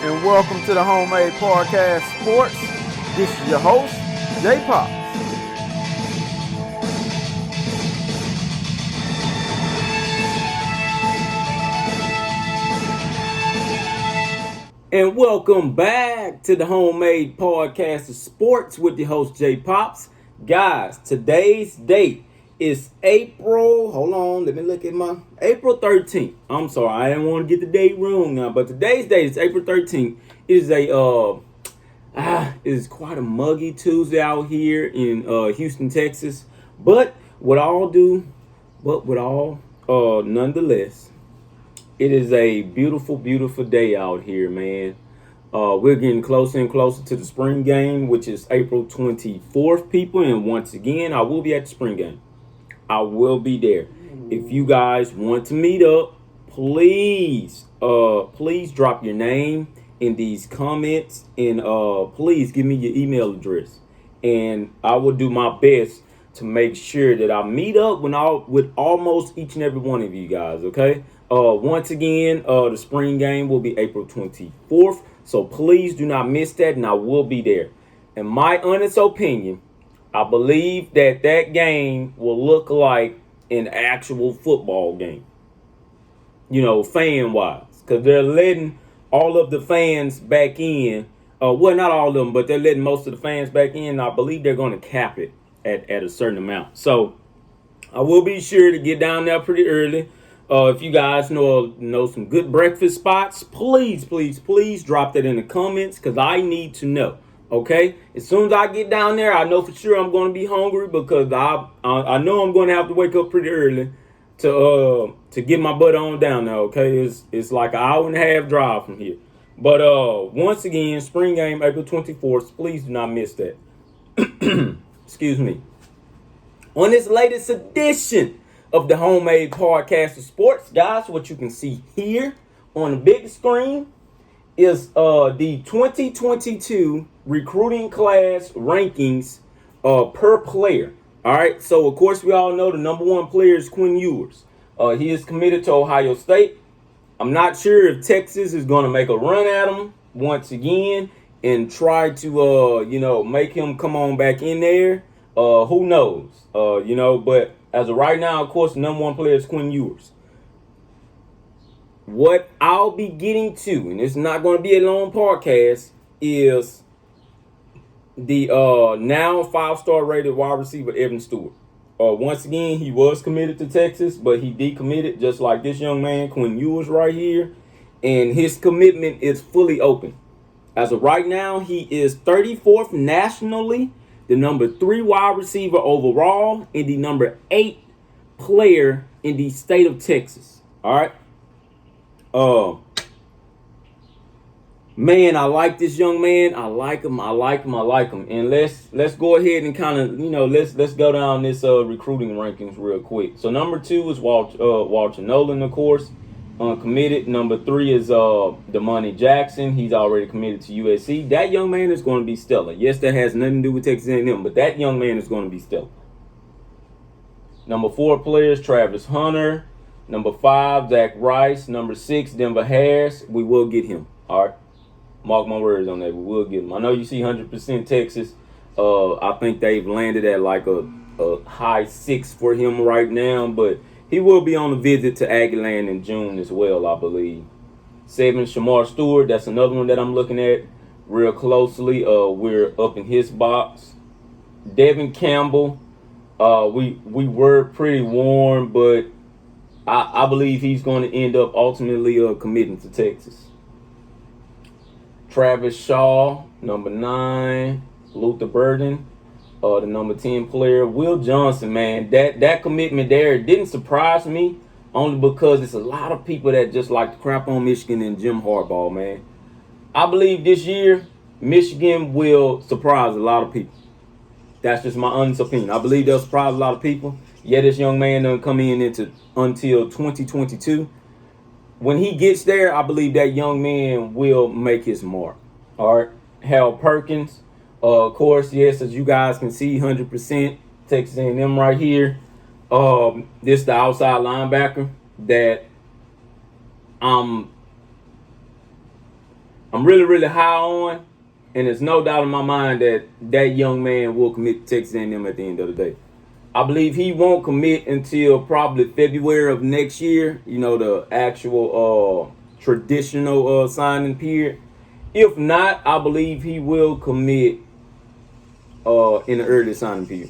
and welcome to the Homemade Podcast Sports. This is your host, J Pops. And welcome back to the Homemade Podcast of Sports with your host, J Pops. Guys, today's date is April 13th. I'm sorry, I didn't want to get the date wrong now, but today's date is April 13th. It is it is quite a muggy Tuesday out here in Houston, Texas. Nonetheless, it is a beautiful, beautiful day out here, man. We're getting closer and closer to the spring game, which is April 24th, people. And once again, I will be at the spring game. I will be there. If you guys want to meet up, please drop your name in these comments, and please give me your email address, and I will do my best to make sure that I meet up with almost each and every one of you guys. Okay. Once again, the spring game will be April 24th, so please do not miss that, and I will be there. In my honest opinion, I believe that game will look like an actual football game, fan-wise, because they're letting all of the fans back in. Well, not all of them, but they're letting most of the fans back in. I believe they're going to cap it at a certain amount. So I will be sure to get down there pretty early. If you guys know some good breakfast spots, please drop that in the comments, because I need to know. Okay, as soon as I get down there, I know for sure I'm going to be hungry, because I know I'm going to have to wake up pretty early to get my butt on down there. Okay, it's like an hour and a half drive from here. But once again, spring game April 24th. Please do not miss that. Excuse me. On this latest edition of the Homemade Podcast of Sports, guys, what you can see here on the big screen is the 2022 recruiting class rankings per player. All right, so of course we all know the number one player is Quinn Ewers. He is committed to Ohio State. I'm not sure if Texas is going to make a run at him once again and try to make him come on back in there. Who knows? But as of right now, of course, the number one player is Quinn Ewers. What I'll be getting to, and it's not going to be a long podcast, is the now 5-star rated wide receiver Evan Stewart. Once again, he was committed to Texas, but he decommitted, just like this young man, Quinn Ewers, right here. And his commitment is fully open. As of right now, he is 34th nationally, the number 3 wide receiver overall, and the number 8 player in the state of Texas. All right. Man, I like this young man. I like him. And let's go ahead and kind of, let's go down this recruiting rankings real quick. So number 2 is Walter Nolan, of course, committed. Number 3 is Damani Jackson. He's already committed to USC. That young man is going to be stellar. Yes, that has nothing to do with Texas A&M, but that young man is going to be stellar. Number 4 players, Travis Hunter. Number 5, Zach Rice. Number 6, Denver Harris. We will get him. All right. Mark my words on that. We will get him. I know you see 100% Texas. I think they've landed at like a high 6 for him right now. But he will be on a visit to Aggieland in June as well, I believe. 7, Shamar Stewart. That's another one that I'm looking at real closely. We're up in his box. Devin Campbell. We were pretty warm, but I believe he's going to end up ultimately committing to Texas. Travis Shaw, number 9. Luther Burden, the number 10 player. Will Johnson, man, that commitment there didn't surprise me, only because it's a lot of people that just like to crap on Michigan and Jim Harbaugh, man. I believe this year Michigan will surprise a lot of people. That's just my honest opinion. I believe they'll surprise a lot of people. Yeah, this young man doesn't come in until 2022. When he gets there, I believe that young man will make his mark. All right. Hal Perkins, of course, yes, as you guys can see, 100% Texas A&M right here. This the outside linebacker that I'm I'm really, really high on, and there's no doubt in my mind that that young man will commit to Texas A&M at the end of the day. I believe he won't commit until probably February of next year. You know, the actual traditional signing period. If not, I believe he will commit in the early signing period.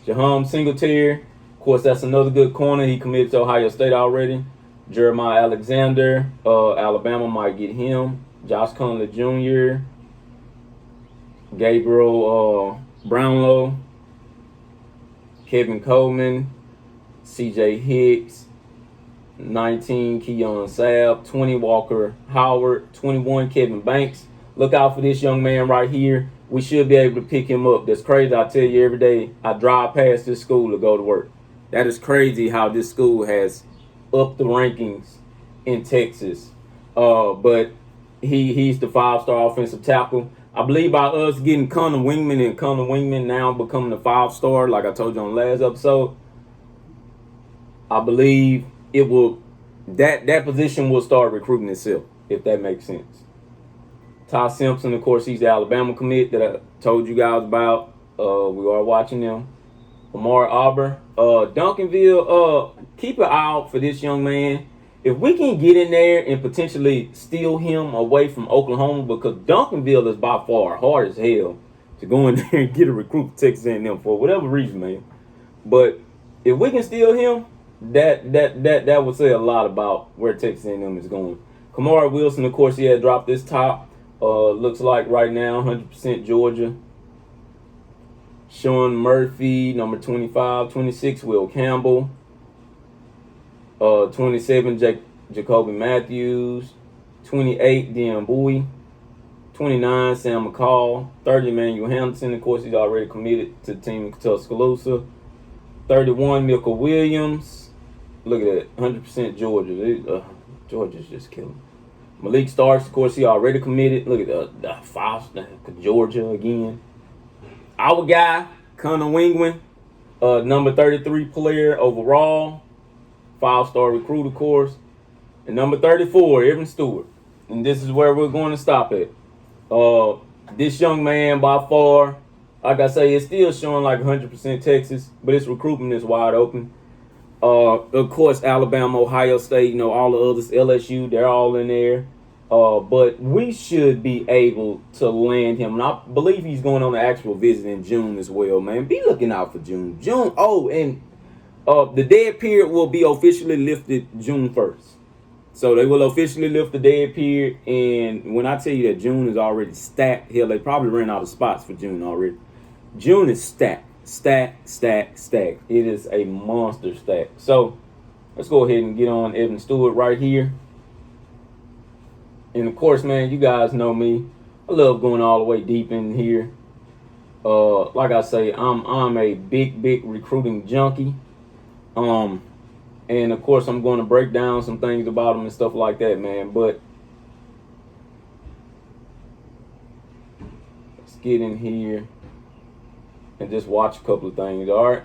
Jahan Singletary, of course, that's another good corner. He committed to Ohio State already. Jeremiah Alexander, Alabama might get him. Josh Conley Jr., Gabriel Brownlow, Kevin Coleman, C.J. Hicks, 19 Keon Sabb, 20 Walker Howard, 21 Kevin Banks. Look out for this young man right here. We should be able to pick him up. That's crazy. I tell you, every day I drive past this school to go to work. That is crazy how this school has upped the rankings in Texas. But he's the 5-star offensive tackle. I believe by us getting Connor Wingman and Connor Wingman now becoming the 5-star, like I told you on the last episode, I believe it will that position will start recruiting itself, if that makes sense. Ty Simpson, of course, he's the Alabama commit that I told you guys about. We are watching them. Lamar Auburn, Duncanville, keep an eye out for this young man. If we can get in there and potentially steal him away from Oklahoma, because Duncanville is by far hard as hell to go in there and get a recruit for Texas A&M for whatever reason, man. But if we can steal him, that would say a lot about where Texas A&M is going. Kamari Wilson, of course, he had dropped this top. Looks like right now 100% Georgia. Sean Murphy, number 25. 26, Will Campbell. 27, Jacoby Matthews. 28, Deon Bowie. 29, Sam McCall. 30, Emmanuel Hamilton. Of course, he's already committed to the team in Tuscaloosa. 31, Milka Williams. Look at that, 100% Georgia. Georgia's just killing. Malik Starks, of course, he already committed. Look at the 5, Georgia again. Our guy, Connor Wingman, number 33 player overall, 5-star recruit, of course. And number 34, Evan Stewart. And this is where we're going to stop at. This young man, by far, like I say, it's still showing like 100% Texas, but its recruitment is wide open. Of course, Alabama, Ohio State, all the others, LSU, they're all in there. But we should be able to land him. And I believe he's going on an actual visit in June as well, man. Be looking out for June. And the dead period will be officially lifted June 1st. So they will officially lift the dead period. And when I tell you that June is already stacked, hell, they probably ran out of spots for June already. June is stacked. Stack. It is a monster stack. So let's go ahead and get on Evan Stewart right here. And of course, man, you guys know me. I love going all the way deep in here. Like I say, I'm a big recruiting junkie. And of course, I'm going to break down some things about them and stuff like that, man. But let's get in here and just watch a couple of things, all right?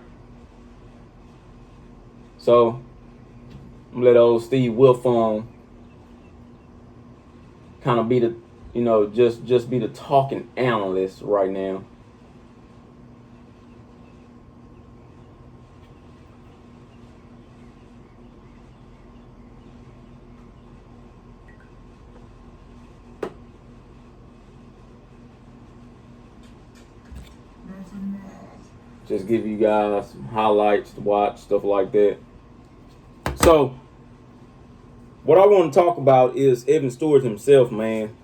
So, I'm going to let old Steve Wilfong kind of be the, just be the talking analyst right now. Just give you guys some highlights to watch, stuff like that. So, what I want to talk about is Evan Stewart himself, man.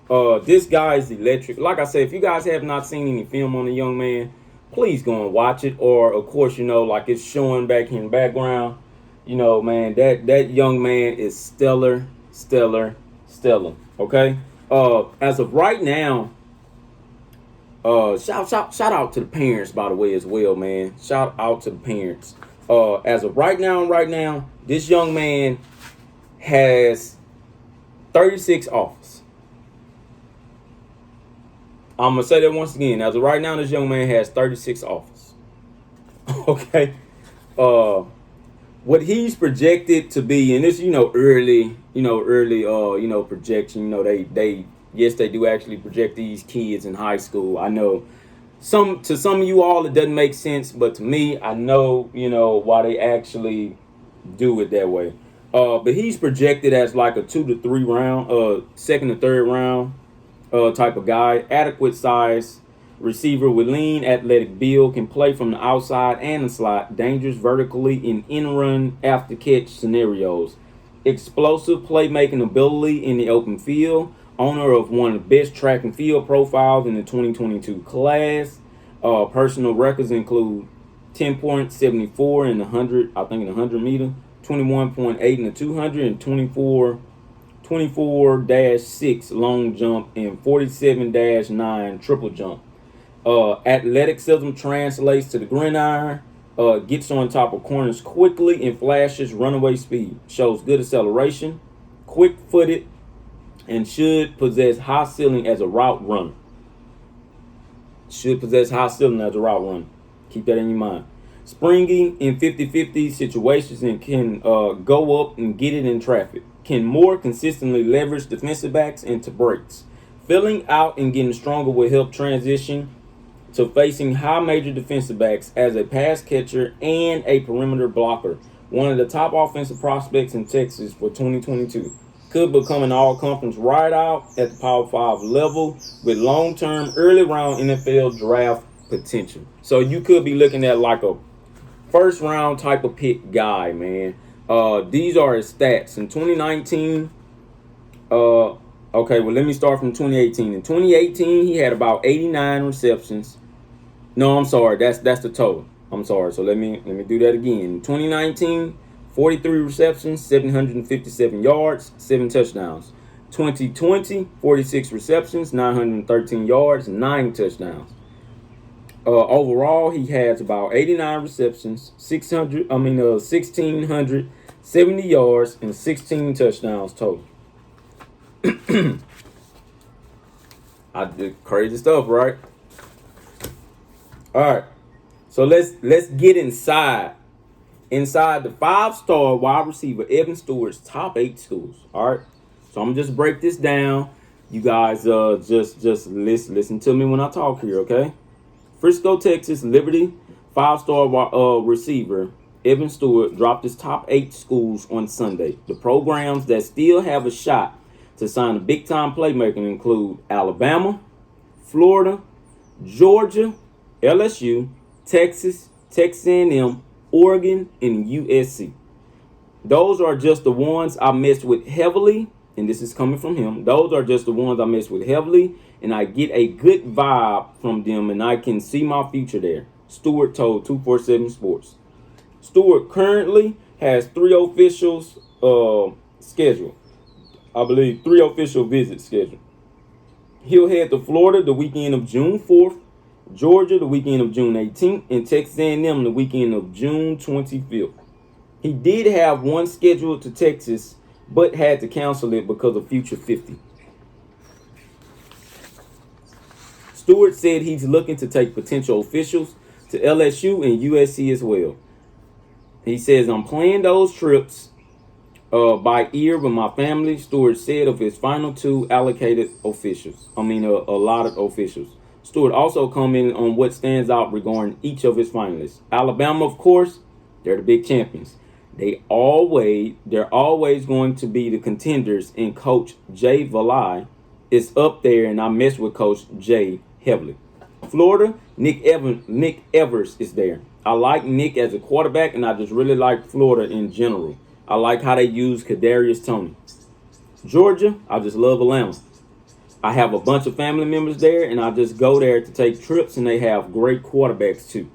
This guy is electric. Like I said, if you guys have not seen any film on the young man, please go and watch it. Or, of course, like it's showing back here in the background. Man, that young man is stellar. Okay? As of right now, shout out to the parents, by the way, as well, man. Shout out to the parents. As of right now, this young man has 36 offers. I'm going to say that once again. As of right now, this young man has 36 offers. Okay? what he's projected to be, and this, early projection. They yes, they do actually project these kids in high school. I know some of you all it doesn't make sense, but to me, I know why they actually do it that way. But he's projected as like a 2 to 3 round, second to third round, type of guy. Adequate size receiver with lean athletic build, can play from the outside and the slot. Dangerous vertically in in-run after catch scenarios. Explosive playmaking ability in the open field. Owner of one of the best track and field profiles in the 2022 class. Personal records include 10.74 in the 100, I think in the 100 meter, 21.8 in the 200, and 24-6 long jump, and 47-9 triple jump. Athleticism translates to the gridiron. Gets on top of corners quickly and flashes runaway speed. Shows good acceleration, quick-footed, and should possess high ceiling as a route runner. Keep that in your mind. Springy in 50-50 situations and can go up and get it in traffic. Can more consistently leverage defensive backs into breaks. Filling out and getting stronger will help transition to facing high major defensive backs as a pass catcher and a perimeter blocker. One of the top offensive prospects in Texas for 2022. Could become an all-conference wideout at the Power 5 level with long-term early round NFL draft potential. So you could be looking at like a first round type of pick guy, man. These are his stats. In 2019, okay, well, let me start from 2018. In 2018, he had about 89 receptions. No, I'm sorry. That's the total. I'm sorry. So let me do that again. In 2019, 43 receptions, 757 yards, 7 touchdowns. 2020, 46 receptions, 913 yards, 9 touchdowns. Overall, he has about 89 receptions, 1,670 yards, and 16 touchdowns total. I did crazy stuff, right? All right, so let's get inside the 5-star wide receiver Evan Stewart's top 8 schools. All right, so I'm gonna just break this down. You guys just listen to me when I talk here, okay? Frisco, Texas, Liberty, 5-star receiver Evan Stewart dropped his top 8 schools on Sunday. The programs that still have a shot to sign a big-time playmaker include Alabama, Florida, Georgia, LSU, Texas, Texas A&M, Oregon, and USC. Those are just the ones I messed with heavily, and this is coming from him. Those are just the ones I messed with heavily, and I get a good vibe from them, and I can see my future there. Stewart told 247 Sports. Stewart currently has 3 officials scheduled. I believe 3 official visits scheduled. He'll head to Florida the weekend of June 4th, Georgia the weekend of June 18th, and Texas A&M the weekend of June 25th. He did have one scheduled to Texas, but had to cancel it because of Future 50. Stewart said he's looking to take potential officials to LSU and USC as well. He says, I'm planning those trips by ear with my family, Stewart said of his final 2 allocated officials. Allotted officials. Stewart also commented on what stands out regarding each of his finalists. Alabama, of course, they're the big champions. They're always going to be the contenders, and Coach Jay Valai is up there, and I mess with Coach Jay heavily. Florida, Nick Evers is there. I like Nick as a quarterback, and I just really like Florida in general. I like how they use Kadarius Toney. Georgia, I just love Atlanta. I have a bunch of family members there, and I just go there to take trips, and they have great quarterbacks too.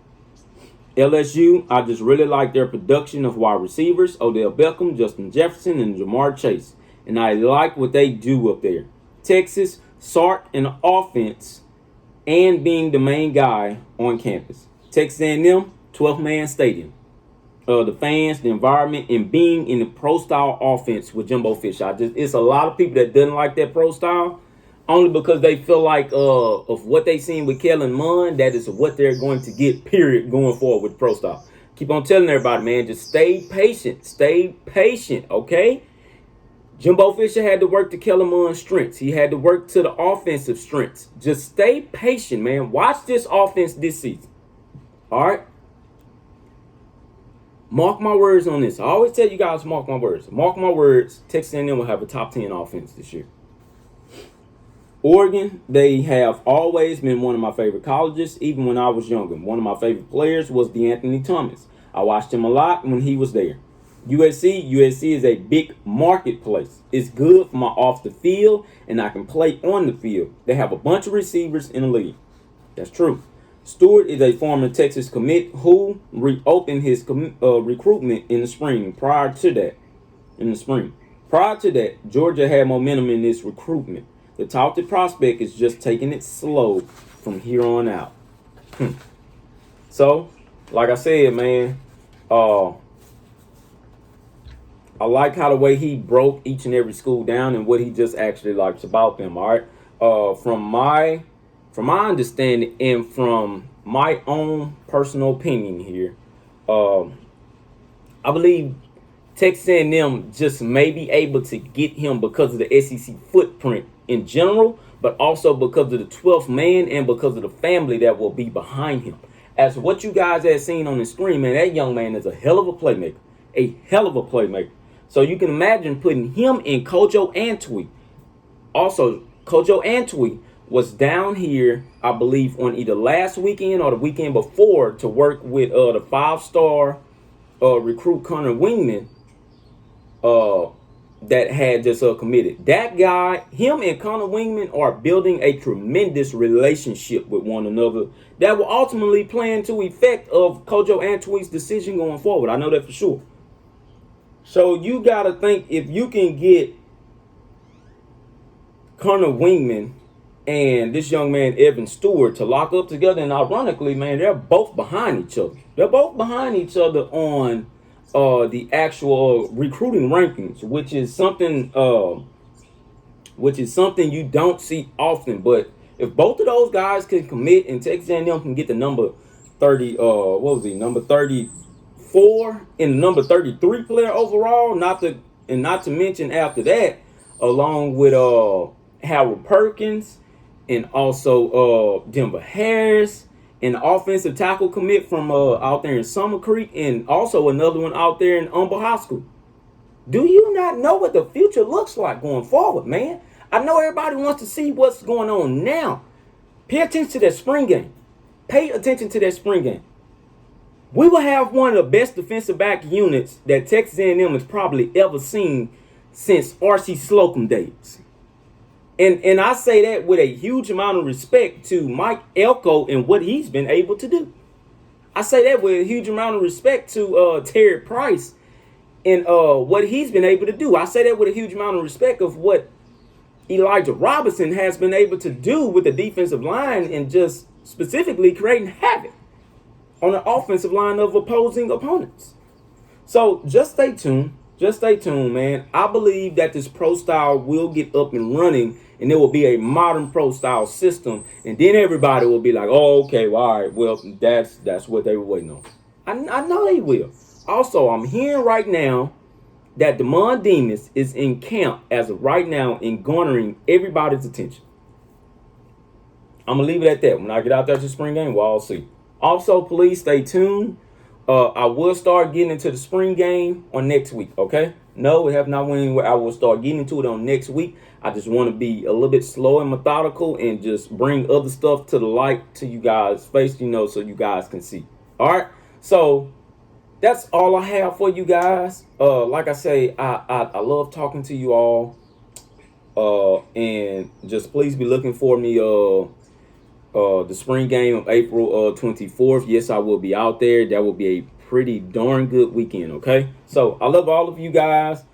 LSU, I just really like their production of wide receivers, Odell Beckham, Justin Jefferson, and Jamar Chase. And I like what they do up there. Texas, Sark in the offense and being the main guy on campus. Texas A&M, 12-man stadium. The fans, the environment, and being in the pro-style offense with Jimbo Fisher. It's a lot of people that doesn't like that pro-style, only because they feel like of what they seen with Kellen Mond, that is what they're going to get, period, going forward with pro style. Keep on telling everybody, man, just stay patient. Stay patient, okay? Jimbo Fisher had to work to Kellerman's strengths. He had to work to the offensive strengths. Just stay patient, man. Watch this offense this season. All right? Mark my words on this. I always tell you guys, mark my words. Mark my words, Texas A&M will have a top 10 offense this year. Oregon, they have always been one of my favorite colleges, even when I was younger. One of my favorite players was DeAnthony Thomas. I watched him a lot when he was there. USC is a big marketplace. It's good for my off the field, and I can play on the field. They have a bunch of receivers in the league. That's true. Stewart is a former Texas commit who reopened his recruitment in the spring. Prior to that, Georgia had momentum in this recruitment. The talented prospect is just taking it slow from here on out. So, like I said, man, I like how the way he broke each and every school down and what he just actually likes about them. All right, from my understanding and from my own personal opinion here, I believe Texas A&M just may be able to get him because of the SEC footprint in general, but also because of the 12th man and because of the family that will be behind him. As what you guys have seen on the screen, man, that young man is a hell of a playmaker. A hell of a playmaker. So you can imagine putting him in Kojo Antwi. Also, Kojo Antwi was down here, I believe, on either last weekend or the weekend before to work with the 5-star recruit Connor Wingman that had just committed. That guy, him and Connor Wingman are building a tremendous relationship with one another that will ultimately play into effect of Kojo Antwi's decision going forward. I know that for sure. So you got to think, if you can get Connor Wingman and this young man, Evan Stewart, to lock up together, and ironically, man, they're both behind each other. They're both behind each other on the actual recruiting rankings, which is something you don't see often. But if both of those guys can commit and Texas A&M can get the number 30, number 34 and the number 33 player overall, not to mention after that, along with Howard Perkins and also Denver Harris, and the offensive tackle commit from out there in Summer Creek, and also another one out there in Humble High School. Do you not know what the future looks like going forward, man? I know everybody wants to see what's going on now. Pay attention to that spring game. Pay attention to that spring game. We will have one of the best defensive back units that Texas A&M has probably ever seen since R.C. Slocum days. And I say that with a huge amount of respect to Mike Elko and what he's been able to do. I say that with a huge amount of respect to Terry Price and what he's been able to do. I say that with a huge amount of respect of what Elijah Robinson has been able to do with the defensive line and just specifically creating havoc on the offensive line of opposing opponents. So just stay tuned. Just stay tuned, man. I believe that this pro style will get up and running, and there will be a modern pro style system, and then everybody will be like, "Oh, okay, well, all right, well, that's what they were waiting on." I know they will. Also, I'm hearing right now that Damon Demas is in camp as of right now and garnering everybody's attention. I'm gonna leave it at that. When I get out there to the spring game, we'll all see. Also, please stay tuned. I will start getting into the spring game on next week, okay? No, we have not went anywhere. I will start getting into it on next week. I just want to be a little bit slow and methodical and just bring other stuff to the light to you guys' face, so you guys can see. All right? So that's all I have for you guys. Like I say, I love talking to you all. And just please be looking for me the spring game of April 24th. Yes, I will be out there. That will be a pretty darn good weekend, okay? So I love all of you guys.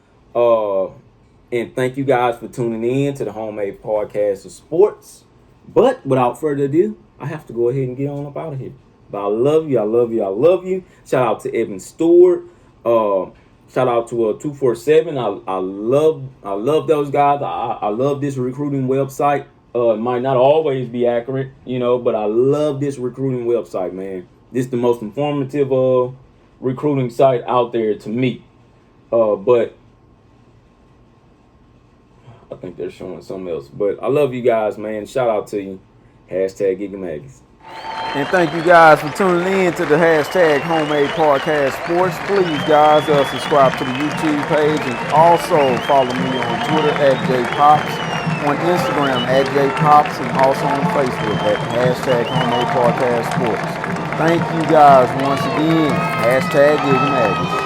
And thank you guys for tuning in to the Homemade Podcast of Sports. But without further ado, I have to go ahead and get on up out of here. But I love you. I love you. I love you. Shout out to Evan Stewart. Shout out to 247. I love those guys. I love this recruiting website. It might not always be accurate, but I love this recruiting website, man. This is the most informative recruiting site out there to me. But I think they're showing something else. But I love you guys, man. Shout out to you. Hashtag Gigamaggies. And thank you guys for tuning in to the hashtag Homemade Podcast Sports. Please, guys, subscribe to the YouTube page and also follow me on Twitter at JPops, on Instagram at JPops, and also on Facebook at hashtag Homemade Podcast Sports. Thank you guys once again. Hashtag Gigamaggies.